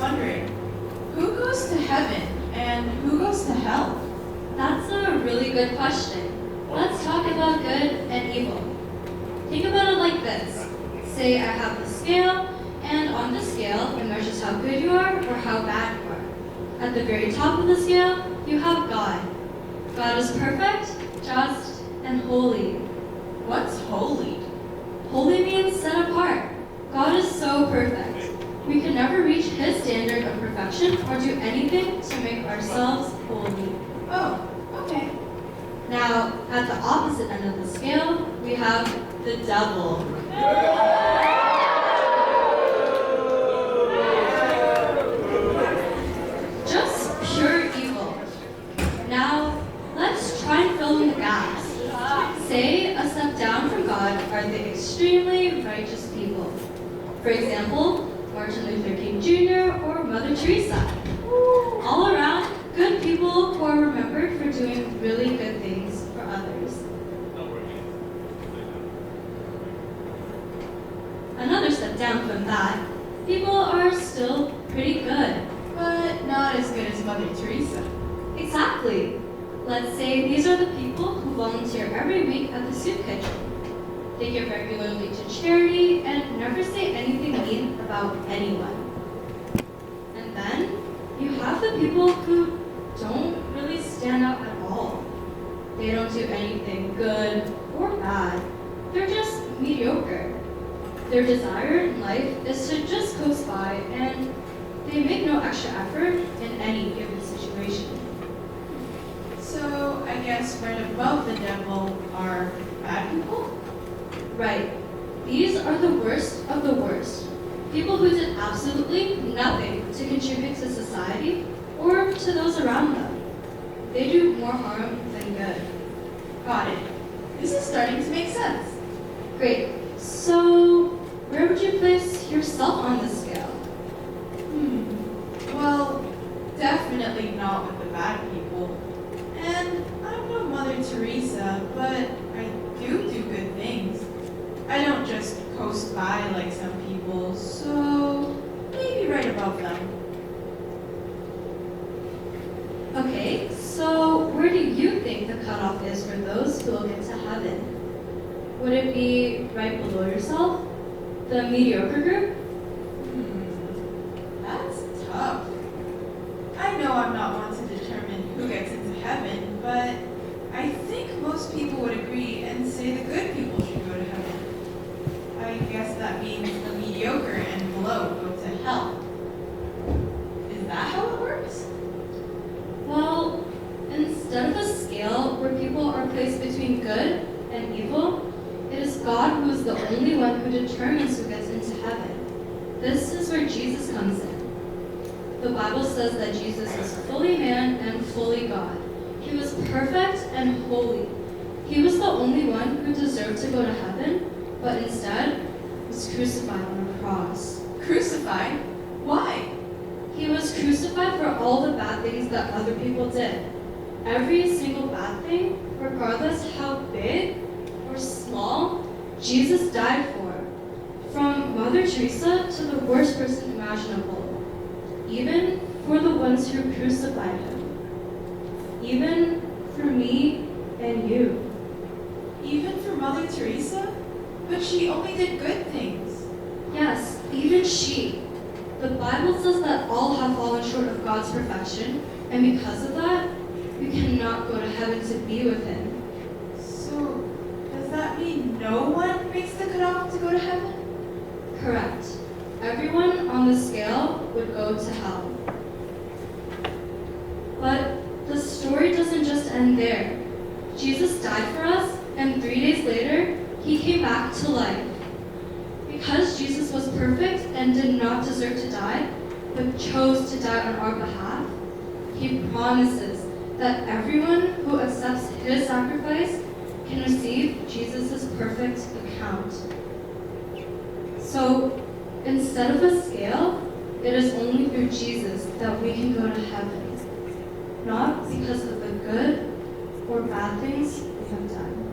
wondering, who goes to heaven and who goes to hell? That's a really good question. Let's talk about good and evil. Think about it like this. Say I have the scale, and on the scale it measures how good you are or how bad you are. At the very top of the scale, you have God. God is perfect, just, and holy. What's holy? Holy means set apart. God is so perfect. We can never reach His standard of perfection or do anything to make ourselves holy. Oh, okay. Now, at the opposite end of the scale, we have the devil. Just pure evil. Now, let's try and fill in the gaps. Say a step down from God are the extremely righteous people. For example, Martin Luther King Jr. or Mother Teresa. All around, good people who are remembered for doing really good things for others. Another step down from that, people are still pretty good. But not as good as Mother Teresa. Exactly. Let's say these are the people who volunteer every week at the soup kitchen. They give regularly to charity and never say anything mean about anyone. And then you have the people who don't really stand out at all. They don't do anything good or bad. They're just mediocre. Their desire in life is to just coast by, and they make no extra effort in any given situation. So I guess right above the devil are bad people? Right. These are the worst of the worst. People who did absolutely nothing to contribute to society or to those around them. They do more harm than good. Got it. This is starting to make sense. Great. So, where would you place yourself on this scale? Well, definitely not with the bad people. And I'm no Mother Teresa, but I do good things. I don't just coast by like some people, so maybe right above them. Okay, so where do you think the cutoff is for those who will get to heaven? Would it be right below yourself? The mediocre group? That's tough. I know I'm not one to determine who gets into heaven, but I think most people would agree and say the good people should go to heaven. I guess that means the mediocre and below go to hell. Is that how it works? Well, instead of a scale where people are placed between good and evil, it is God who is the only one who determines who gets into heaven. This is where Jesus comes in. The Bible says that Jesus is fully man and fully God. He was perfect and holy. He was the only one who deserved to go to heaven, but instead was crucified on a cross. Crucified? Why? He was crucified for all the bad things that other people did. Every single bad thing, regardless how big or small, Jesus died for. From Mother Teresa to the worst person imaginable. Even for the ones who crucified him. Even for me and you. Even for Mother Teresa? But she only did good things. Yes, even she. The Bible says that all have fallen short of God's perfection, and because of that, we cannot go to heaven to be with Him. So, does that mean no one makes the cutoff to go to heaven? Correct. Everyone on the scale would go to hell. But the story doesn't just end there. Jesus died for us, and 3 days later, He came back to life. Because Jesus was perfect and did not deserve to die, but chose to die on our behalf, He promises that everyone who accepts His sacrifice can receive Jesus' perfect account. So, instead of a scale, it is only through Jesus that we can go to heaven, not because of the good or bad things we have done.